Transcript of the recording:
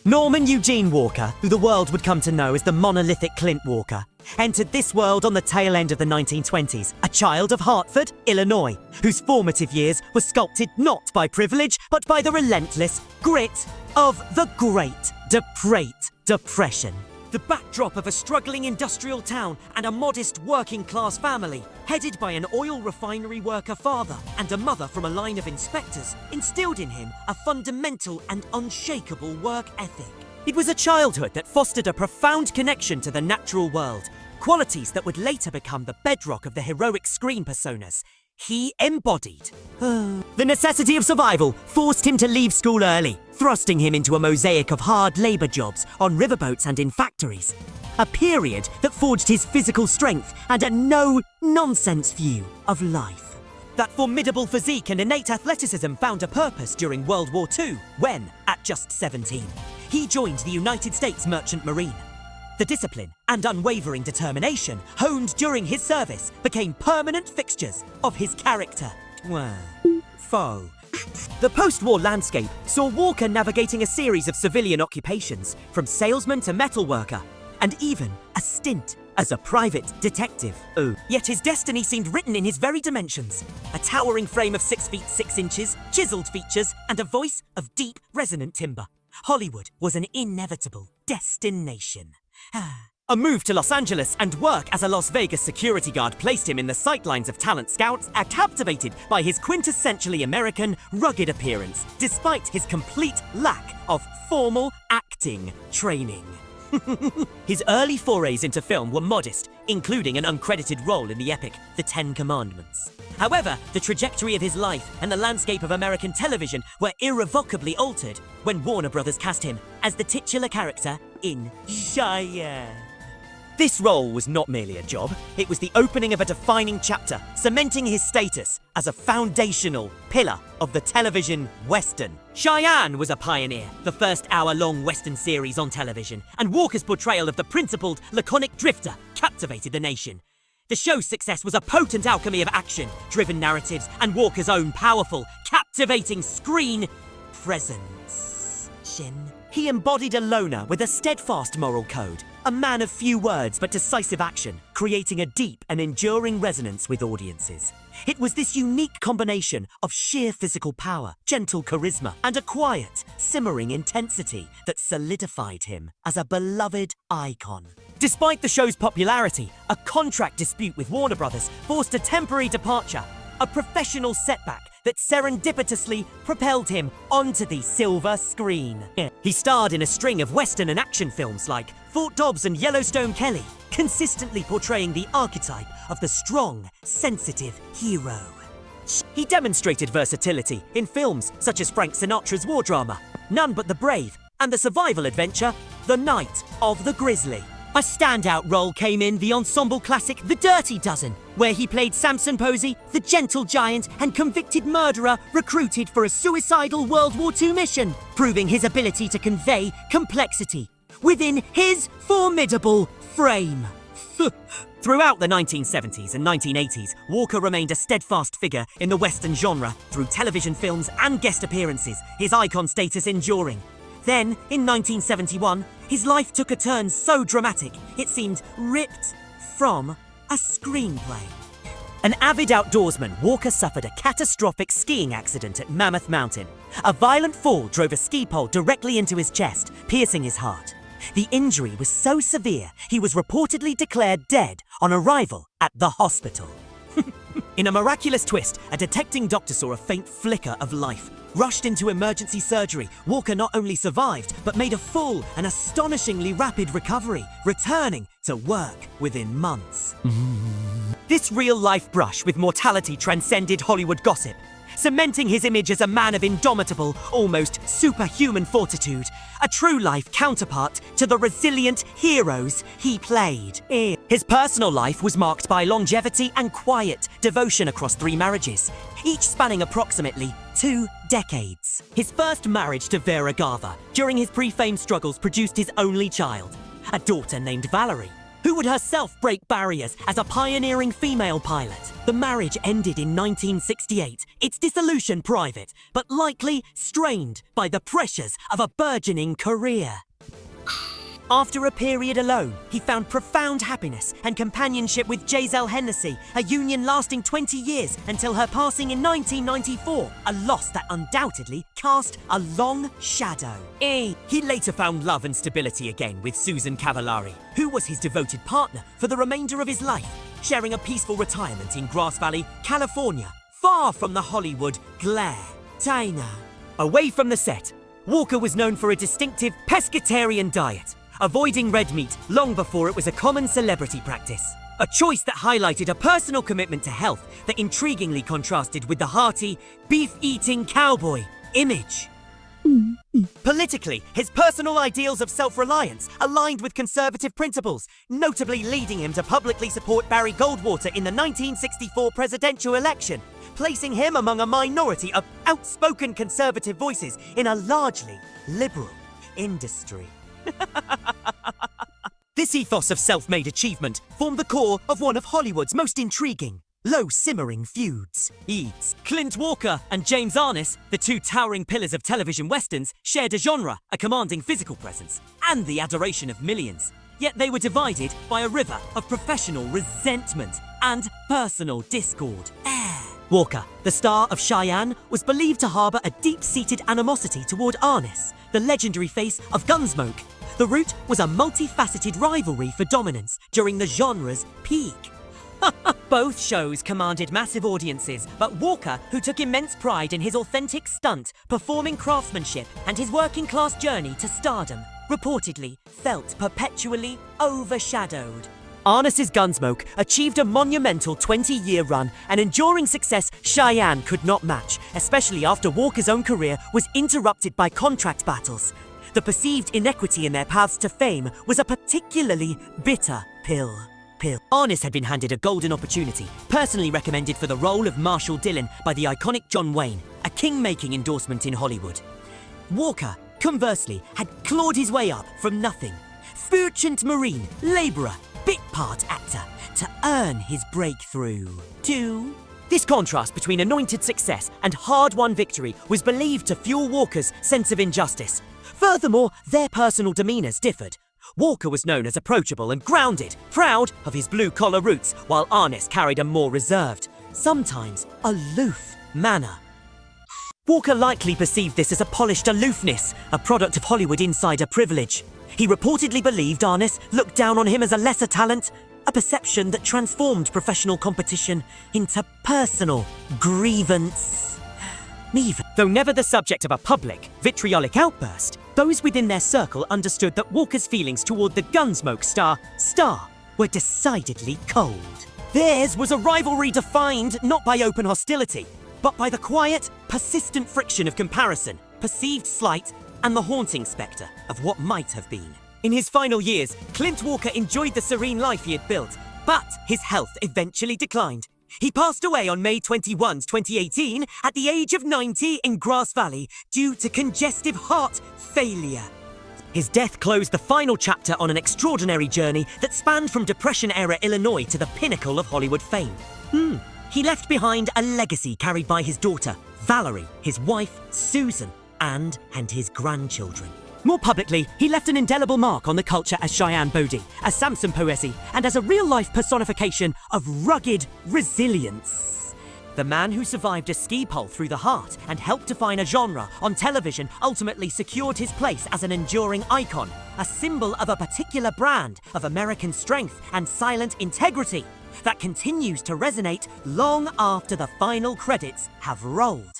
Norman Eugene Walker, who the world would come to know as the monolithic Clint Walker, entered this world on the tail end of the 1920s, a child of Hartford, Illinois, whose formative years were sculpted not by privilege, but by the relentless grit of the Great Depression. The backdrop of a struggling industrial town and a modest working-class family, headed by an oil refinery worker father and a mother from a line of inspectors, instilled in him a fundamental and unshakable work ethic. It was a childhood that fostered a profound connection to the natural world, qualities that would later become the bedrock of the heroic screen personas he embodied. The necessity of survival forced him to leave school early, thrusting him into a mosaic of hard labor jobs on riverboats and in factories. A period that forged his physical strength and a no-nonsense view of life. That formidable physique and innate athleticism found a purpose during World War II, when, at just 17, he joined the United States Merchant Marine. The discipline and unwavering determination honed during his service became permanent fixtures of his character. Foe. The post-war landscape saw Walker navigating a series of civilian occupations, from salesman to metalworker, and even a stint as a private detective. Yet his destiny seemed written in his very dimensions. A towering frame of 6 feet 6 inches, chiseled features, and a voice of deep, resonant timbre. Hollywood was an inevitable destination. A move to Los Angeles and work as a Las Vegas security guard placed him in the sightlines of talent scouts, captivated by his quintessentially American, rugged appearance, despite his complete lack of formal acting training. His early forays into film were modest, including an uncredited role in the epic The Ten Commandments. However, the trajectory of his life and the landscape of American television were irrevocably altered when Warner Brothers cast him as the titular character in Cheyenne. This role was not merely a job, it was the opening of a defining chapter, cementing his status as a foundational pillar of the television Western. Cheyenne was a pioneer, the first hour-long Western series on television, and Walker's portrayal of the principled, laconic drifter captivated the nation. The show's success was a potent alchemy of action-driven narratives and Walker's own powerful, captivating screen presence. He embodied a loner with a steadfast moral code, a man of few words but decisive action, creating a deep and enduring resonance with audiences. It was this unique combination of sheer physical power, gentle charisma, and a quiet, simmering intensity that solidified him as a beloved icon. Despite the show's popularity, a contract dispute with Warner Brothers forced a temporary departure, a professional setback that serendipitously propelled him onto the silver screen. He starred in a string of Western and action films like Fort Dobbs and Yellowstone Kelly, consistently portraying the archetype of the strong, sensitive hero. He demonstrated versatility in films such as Frank Sinatra's war drama, None But the Brave, and the survival adventure, The Night of the Grizzly. A standout role came in the ensemble classic The Dirty Dozen, where he played Samson Posey, the gentle giant and convicted murderer recruited for a suicidal World War II mission, proving his ability to convey complexity within his formidable frame. Throughout the 1970s and 1980s, Walker remained a steadfast figure in the Western genre through television films and guest appearances, his icon status enduring. Then, in 1971, his life took a turn so dramatic, it seemed ripped from a screenplay. An avid outdoorsman, Walker suffered a catastrophic skiing accident at Mammoth Mountain. A violent fall drove a ski pole directly into his chest, piercing his heart. The injury was so severe, he was reportedly declared dead on arrival at the hospital. In a miraculous twist, a detecting doctor saw a faint flicker of life. Rushed into emergency surgery, Walker not only survived, but made a full and astonishingly rapid recovery, returning to work within months. This real-life brush with mortality transcended Hollywood gossip, cementing his image as a man of indomitable, almost superhuman fortitude, a true-life counterpart to the resilient heroes he played. His personal life was marked by longevity and quiet devotion across 3 marriages, each spanning approximately 2 decades. His first marriage to Vera Garver during his pre-fame struggles produced his only child, a daughter named Valerie, who would herself break barriers as a pioneering female pilot. The marriage ended in 1968, its dissolution private, but likely strained by the pressures of a burgeoning career. After a period alone, he found profound happiness and companionship with Giselle Hennessy, a union lasting 20 years until her passing in 1994, a loss that undoubtedly cast a long shadow. He later found love and stability again with Susan Cavallari, who was his devoted partner for the remainder of his life, sharing a peaceful retirement in Grass Valley, California, far from the Hollywood glare. China. Away from the set, Walker was known for a distinctive pescatarian diet, avoiding red meat long before it was a common celebrity practice. A choice that highlighted a personal commitment to health that intriguingly contrasted with the hearty, beef-eating cowboy image. Politically, his personal ideals of self-reliance aligned with conservative principles, notably leading him to publicly support Barry Goldwater in the 1964 presidential election, placing him among a minority of outspoken conservative voices in a largely liberal industry. This ethos of self-made achievement formed the core of one of Hollywood's most intriguing, low-simmering feuds. Clint Walker and James Arness, the two towering pillars of television westerns, shared a genre, a commanding physical presence, and the adoration of millions. Yet they were divided by a river of professional resentment and personal discord. Walker, the star of Cheyenne, was believed to harbour a deep-seated animosity toward Arness, the legendary face of Gunsmoke. The root was a multifaceted rivalry for dominance during the genre's peak. Both shows commanded massive audiences, but Walker, who took immense pride in his authentic stunt, performing craftsmanship, and his working-class journey to stardom, reportedly felt perpetually overshadowed. Arness's Gunsmoke achieved a monumental 20-year run, an enduring success Cheyenne could not match, especially after Walker's own career was interrupted by contract battles. The perceived inequity in their paths to fame was a particularly bitter pill. Arness had been handed a golden opportunity, personally recommended for the role of Marshall Dillon by the iconic John Wayne, a king-making endorsement in Hollywood. Walker, conversely, had clawed his way up from nothing. Merchant marine, labourer, bit part actor, to earn his breakthrough. This contrast between anointed success and hard-won victory was believed to fuel Walker's sense of injustice. Furthermore, their personal demeanours differed. Walker was known as approachable and grounded, proud of his blue-collar roots, while Arness carried a more reserved, sometimes aloof manner. Walker likely perceived this as a polished aloofness, a product of Hollywood insider privilege. He reportedly believed Arness looked down on him as a lesser talent, a perception that transformed professional competition into personal grievance. Though never the subject of a public, vitriolic outburst, those within their circle understood that Walker's feelings toward the Gunsmoke star were decidedly cold. Theirs was a rivalry defined not by open hostility, but by the quiet, persistent friction of comparison, perceived slight, and the haunting spectre of what might have been. In his final years, Clint Walker enjoyed the serene life he had built, but his health eventually declined. He passed away on May 21, 2018, at the age of 90 in Grass Valley due to congestive heart failure. His death closed the final chapter on an extraordinary journey that spanned from Depression-era Illinois to the pinnacle of Hollywood fame. He left behind a legacy carried by his daughter, Valerie, his wife, Susan, and his grandchildren. More publicly, he left an indelible mark on the culture as Cheyenne Bodie, as Samson Poesi, and as a real-life personification of rugged resilience. The man who survived a ski pole through the heart and helped define a genre on television ultimately secured his place as an enduring icon, a symbol of a particular brand of American strength and silent integrity that continues to resonate long after the final credits have rolled.